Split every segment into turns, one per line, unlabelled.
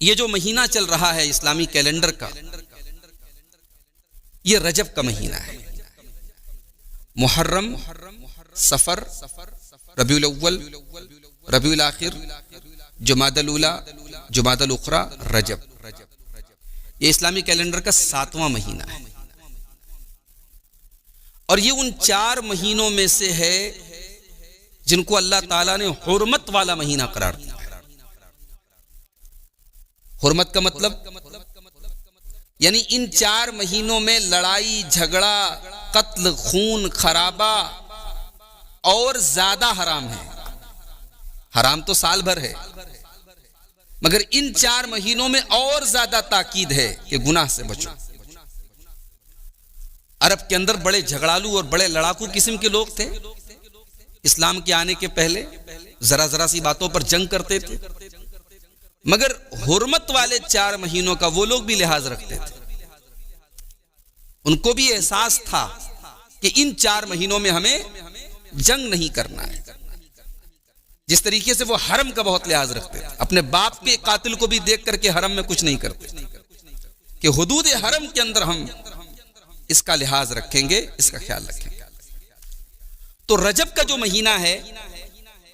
یہ جو مہینہ چل رہا ہے اسلامی کیلنڈر کا، یہ رجب کا مہینہ ہے۔ محرم، صفر، ربیع الاول، ربیع الاخر، جمادی الاولی، جمادی الاخری، رجب۔ یہ اسلامی کیلنڈر کا 7واں مہینہ ہے، اور یہ ان 4 مہینوں میں سے ہے جن کو اللہ تعالیٰ نے حرمت والا مہینہ قرار دیا ہے۔ حرمت کا مطلب یعنی ان 4 مہینوں میں لڑائی جھگڑا، قتل، خون خرابہ اور زیادہ حرام ہے۔ حرام تو سال بھر ہے، مگر ان 4 مہینوں میں اور زیادہ تاکید ہے کہ گناہ سے بچو۔ عرب کے اندر بڑے جھگڑالو اور بڑے لڑاکو قسم کے لوگ تھے۔ اسلام کے آنے کے پہلے ذرا ذرا سی باتوں پر جنگ کرتے تھے، مگر حرمت والے 4 مہینوں کا وہ لوگ بھی لحاظ رکھتے تھے۔ ان کو بھی احساس تھا کہ ان 4 مہینوں میں ہمیں جنگ نہیں کرنا ہے۔ جس طریقے سے وہ حرم کا بہت لحاظ رکھتے تھے، اپنے باپ کے قاتل کو بھی دیکھ کر کے حرم میں کچھ نہیں کرتے کہ حدود حرم کے اندر ہم اس کا لحاظ رکھیں گے، اس کا خیال رکھیں گے۔ تو رجب کا جو مہینہ ہے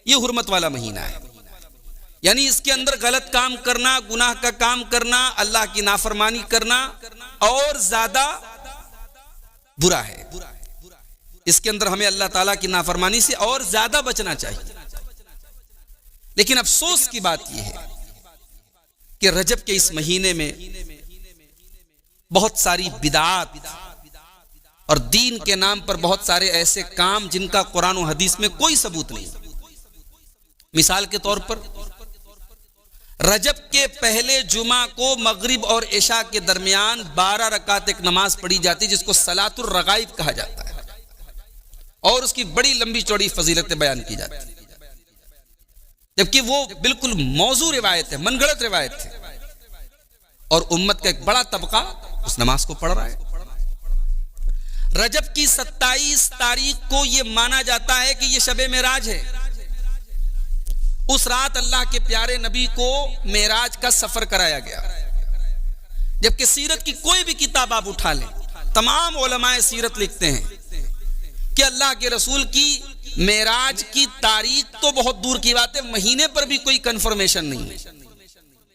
یہ حرمت والا مہینہ ہے، یعنی اس کے اندر غلط کام کرنا، گناہ کا کام کرنا، اللہ کی نافرمانی کرنا اور زیادہ برا ہے۔ اس کے اندر ہمیں اللہ تعالیٰ کی نافرمانی سے اور زیادہ بچنا چاہیے۔ لیکن افسوس کی بات یہ ہے کہ رجب کے اس مہینے میں بہت ساری بدعات اور دین کے نام پر بہت سارے ایسے کام جن کا قرآن و حدیث میں کوئی ثبوت نہیں۔ مثال کے طور پر رجب کے پہلے جمعہ کو مغرب اور عشاء کے درمیان 12 رکعت ایک نماز پڑھی جاتی جس کو صلاۃ الرغائب کہا جاتا ہے، اور اس کی بڑی لمبی چوڑی فضیلتیں بیان کی جاتی ہیں، جبکہ وہ بالکل موضوع روایت ہے، من گھڑت روایت ہے، اور امت کا ایک بڑا طبقہ اس نماز کو پڑھ رہا ہے۔ رجب کی 27 تاریخ کو یہ مانا جاتا ہے کہ یہ شب معراج ہے۔ اس رات اللہ کے پیارے نبی کو معراج کا سفر کرایا گیا، جبکہ سیرت کی کوئی بھی کتاب آپ اٹھا لیں، تمام علماء سیرت لکھتے ہیں کہ اللہ کے رسول کی معراج کی تاریخ تو بہت دور کی بات ہے، مہینے پر بھی کوئی کنفرمیشن نہیں ہے،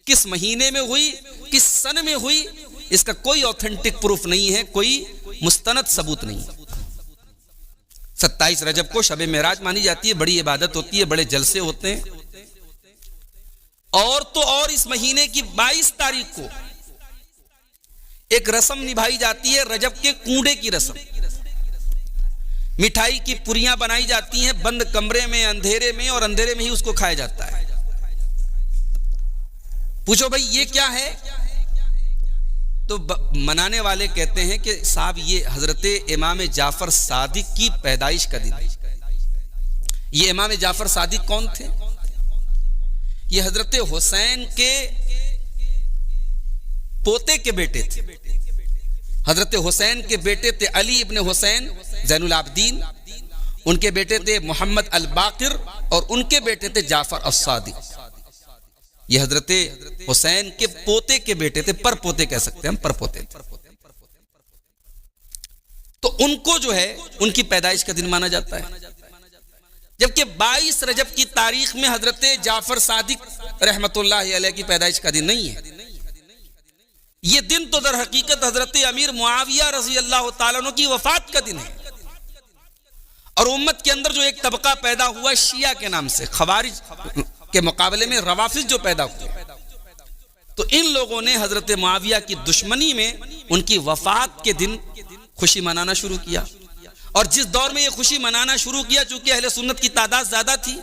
کس مہینے میں ہوئی، کس سن میں ہوئی، اس کا کوئی اوتھینٹک پروف نہیں ہے، کوئی مستند ثبوت نہیں ہے۔ 27 رجب کو شب معراج مانی جاتی ہے، بڑی عبادت ہوتی ہے، بڑے جلسے ہوتے ہیں، اور تو اور اس مہینے کی 22 تاریخ کو ایک رسم نبھائی جاتی ہے، رجب کے کنڈے کی رسم۔ مٹھائی کی پوریاں بنائی جاتی ہیں بند کمرے میں، اندھیرے میں، اور اندھیرے میں ہی اس کو کھایا جاتا ہے۔ پوچھو بھائی یہ کیا ہے؟ تو منانے والے کہتے ہیں کہ صاحب یہ حضرت امام جعفر صادق کی پیدائش کا دن ہے۔ یہ امام جعفر صادق کون تھے؟ یہ حضرت حسین کے پوتے کے بیٹے تھے۔ حضرت حسین کے بیٹے تھے علی ابن حسین زین العابدین، ان کے بیٹے تھے محمد الباقر، اور ان کے بیٹے تھے جعفر الصادق۔ یہ حضرت حسین کے پوتے کے بیٹے تھے، پر پوتے کہہ سکتے ہیں ہم، پر پوتے تھے۔ تو ان کو جو ہے ان کی پیدائش کا دن مانا جاتا ہے، جبکہ 22 رجب کی تاریخ میں حضرت جعفر صادق رحمت اللہ علیہ کی پیدائش کا دن نہیں ہے۔ یہ دن تو در حقیقت حضرت امیر معاویہ رضی اللہ تعالیٰ عنہ کی وفات کا دن ہے، اور امت کے اندر جو ایک طبقہ پیدا ہوا شیعہ کے نام سے، خوارج کے مقابلے میں روافض جو پیدا ہوئے، تو ان لوگوں نے حضرت معاویہ کی دشمنی میں ان کی وفات کے دن خوشی منانا شروع کیا، اور جس دور میں یہ خوشی منانا شروع کیا، چونکہ اہل سنت کی تعداد زیادہ تھی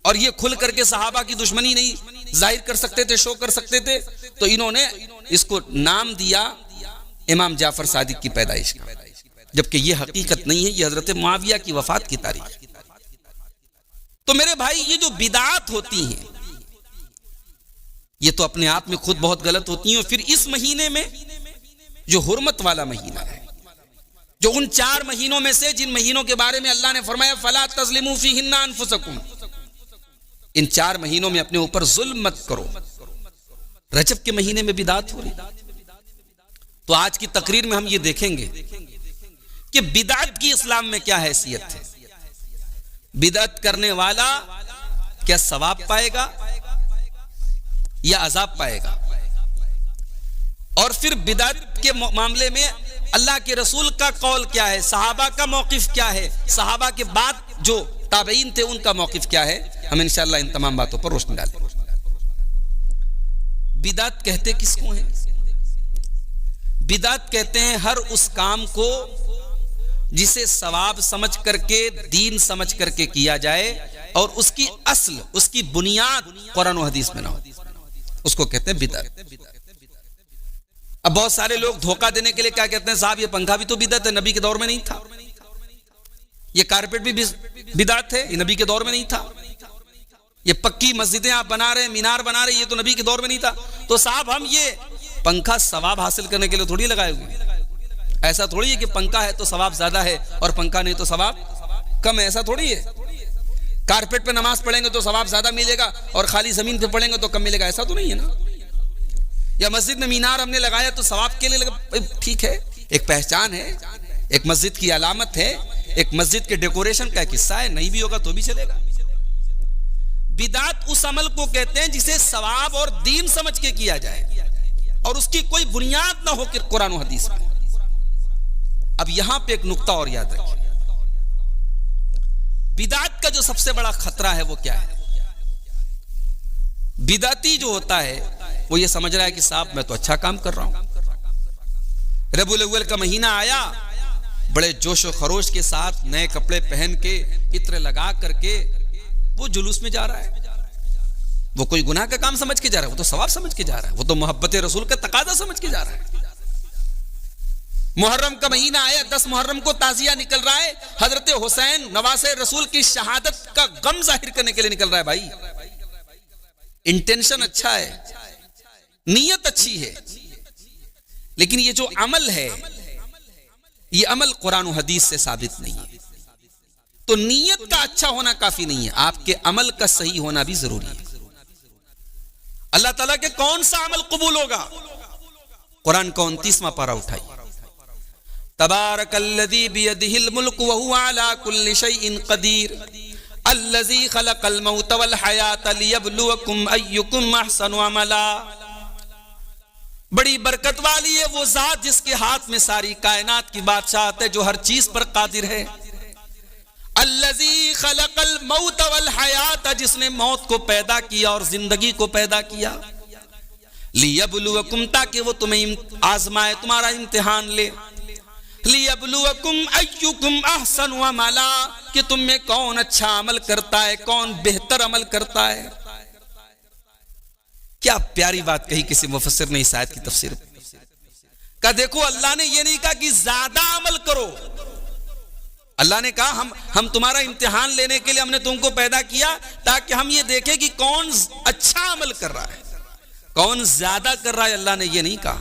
اور یہ کھل کر کے صحابہ کی دشمنی نہیں ظاہر کر سکتے تھے، شو کر سکتے تھے، تو انہوں نے اس کو نام دیا امام جعفر صادق کی پیدائش کا، جبکہ یہ حقیقت نہیں ہے، یہ حضرت معاویہ کی وفات کی تاریخ۔ تو میرے بھائی یہ جو بدعات ہوتی ہیں یہ تو اپنے آپ میں خود بہت غلط ہوتی ہیں، اور پھر اس مہینے میں جو حرمت والا مہینہ ہے، جو ان 4 مہینوں میں سے جن مہینوں کے بارے میں اللہ نے فرمایا فَلَا تَظْلِمُوا فِيهِنَّ أَنفُسَكُمْ، ان 4 مہینوں میں اپنے اوپر ظلم مت کرو۔ रजब के महीने में बिदात हो रही। तो आज की तकरीर में हम ये देखेंगे कि बिदात की इस्लाम में क्या हैसियत है, बिदात करने वाला क्या सवाब पाएगा या अजाब पाएगा, और फिर बिदात के मामले में अल्लाह के रसूल का कौल क्या है, सहाबा का मौकिफ क्या है, सहाबा के बाद जो ताबईन थे उनका मौकिफ क्या है। हम इंशाअल्लाह इन तमाम बातों पर रोशनी डालेंगे। बिदात कहते किसको हैं? बिदात कहते हैं हर उस काम को जिसे सवाब समझ करके, दीन समझ करके किया जाए और उसकी असल, उसकी बुनियाद कुरान और हदीस में ना हो, उसको कहते हैं बिदात। अब बहुत सारे लोग धोखा देने के लिए क्या कहते हैं, साहब ये पंखा भी तो बिदात है, नबी के दौर में नहीं था। ये कारपेट भी बिदात है, ये नबी के दौर में नहीं था। ये पक्की मस्जिदें आप बना रहे हैं, मीनार बना रहे हैं, ये तो नबी के दौर में नहीं था। तो साहब हम ये पंखा सवाब हासिल करने के लिए थोड़ी लगाए हुए, ऐसा थोड़ी है कि पंखा है तो सवाब ज्यादा है और पंखा नहीं तो सवाब कम है, ऐसा थोड़ी है। कारपेट पे नमाज पढ़ेंगे तो सवाब ज्यादा मिलेगा और खाली जमीन पे पढ़ेंगे तो कम मिलेगा, ऐसा तो नहीं है ना। या मस्जिद में मीनार हमने लगाया तो सवाब के लिए लगा, ठीक है, एक पहचान है, एक मस्जिद की अलामत है, एक मस्जिद के डेकोरेशन का किस्सा है, नहीं भी होगा तो भी चलेगा। बिदात उस अमल को कहते हैं जिसे सवाब और दीन समझ के किया जाए और उसकी कोई बुनियाद ना हो कि कुरान और हदीस में। अब यहां पे एक नुक्ता और याद रखिए, बिदात का जो सबसे बड़ा खतरा है वो क्या है? बिदाती जो होता है वो ये समझ रहा है कि साहब मैं तो अच्छा काम कर रहा हूं। रबीउल अव्वल का महीना आया, बड़े जोश और खरोश के साथ नए कपड़े पहन के, इत्र लगा करके वो जुलूस में जा रहा है। वो कोई गुनाह का काम समझ के जा रहा है, वो तो सवाब समझ के जा रहा है, वो तो मोहब्बत रसूल का तकाजा समझ के जा रहा है। मुहर्रम का महीना आया, 10 मुहर्रम को ताजिया निकल रहा है, हजरत हुसैन नवासे रसूल की शहादत का गम जाहिर करने के लिए निकल रहा है। भाई इंटेंशन अच्छा है, नीयत अच्छी है, लेकिन ये जो अमल है ये अमल कुरान और हदीस से साबित नहीं है। तो नीयत का अच्छा होना काफी नहीं है, आपके अमल का सही होना भी जरूरी है। अल्लाह ताला के कौन सा अमल कबूल होगा? कुरान का 29वां पारा उठाइए, तबारकल्लज़ी बियदिहिल मुल्क व हुवा अला कुल्लि शैइन क़दीर अल्लज़ी खलक़ल मौत वल हयात लियब्लुवकुम अय्युकुम अहसनु अमला। बड़ी बरकत वाली है वो जात जिसके हाथ में सारी कायनात की बादशाहत है, जो हर चीज पर कादिर है। अल्लज़ी खलक़ल मौत वल हयात, जिसने मौत को पैदा किया और जिंदगी को पैदा किया। लियब्लुवकुम, ताकि वो तुम्हें आजमाए, तुम्हारा इम्तिहान ले। लियब्लुवकुम अय्युकुम अहसनु अमला, कि तुम में कौन अच्छा अमल करता है, कौन बेहतर अमल करता है। क्या प्यारी बात कही किसी मुफस्सिर ने इस आयत की तफसीर का। देखो अल्लाह ने ये नहीं कहा कि ज्यादा अमल करो, अल्लाह ने कहा हम तुम्हारा इम्तिहान लेने के लिए हमने तुमको पैदा किया ताकि हम ये देखें कि कौन अच्छा अमल कर रहा है, कौन ज्यादा कर रहा है। अल्लाह ने ये नहीं कहा।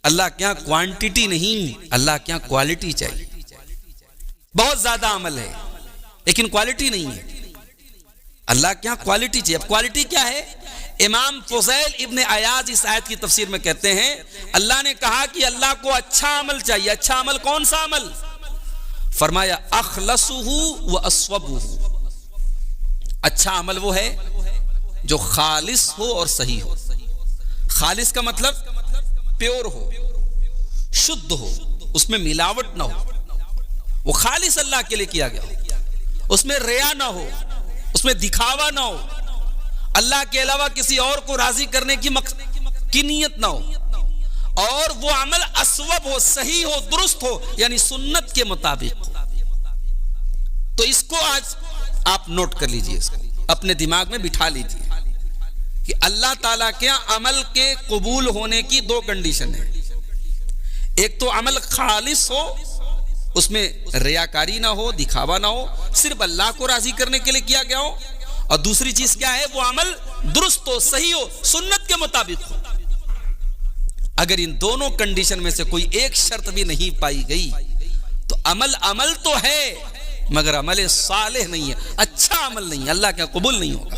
अल्लाह क्या क्वांटिटी नहीं, अल्लाह क्या क्वालिटी चाहिए। बहुत ज्यादा अमल है लेकिन क्वालिटी नहीं है, अल्लाह क्या क्वालिटी चाहिए। अब क्वालिटी क्या है? इमाम फुज़ैल इब्न अयाज इस आयत की तफसीर में कहते हैं अल्लाह ने कहा कि अल्लाह को अच्छा अमल चाहिए। अच्छा अमल कौन सा अमल? फरमाया अखलसुहु व अस्वबुहु। अच्छा अमल वो है जो खालिस हो और सही हो। खालिस का मतलब प्योर हो, शुद्ध हो, उसमें मिलावट ना हो, वो खालिस अल्लाह के लिए किया गया हो, उसमें रिया ना हो, उसमें दिखावा ना हो, अल्लाह के अलावा किसी और को राजी करने की नीयत ना हो, और वो अमल अस्वब हो, सही हो, दुरुस्त हो, यानी सुन्नत के मुताबिक हो। तो इसको आज आप नोट कर लीजिए, इसको अपने दिमाग में बिठा लीजिए कि अल्लाह ताला के अमल के कबूल होने की 2 कंडीशन है। एक तो अमल खालिस हो, उसमें रियाकारी ना हो, दिखावा ना हो, सिर्फ अल्लाह को राजी करने के लिए किया गया हो। और दूसरी चीज क्या है? वो अमल दुरुस्त हो, सही हो, सुन्नत के मुताबिक हो। अगर इन दोनों कंडीशन में से कोई एक शर्त भी नहीं पाई गई तो अमल तो है मगर अमल सालेह नहीं है, अच्छा अमल नहीं है, अल्लाह क्या कबूल नहीं होगा।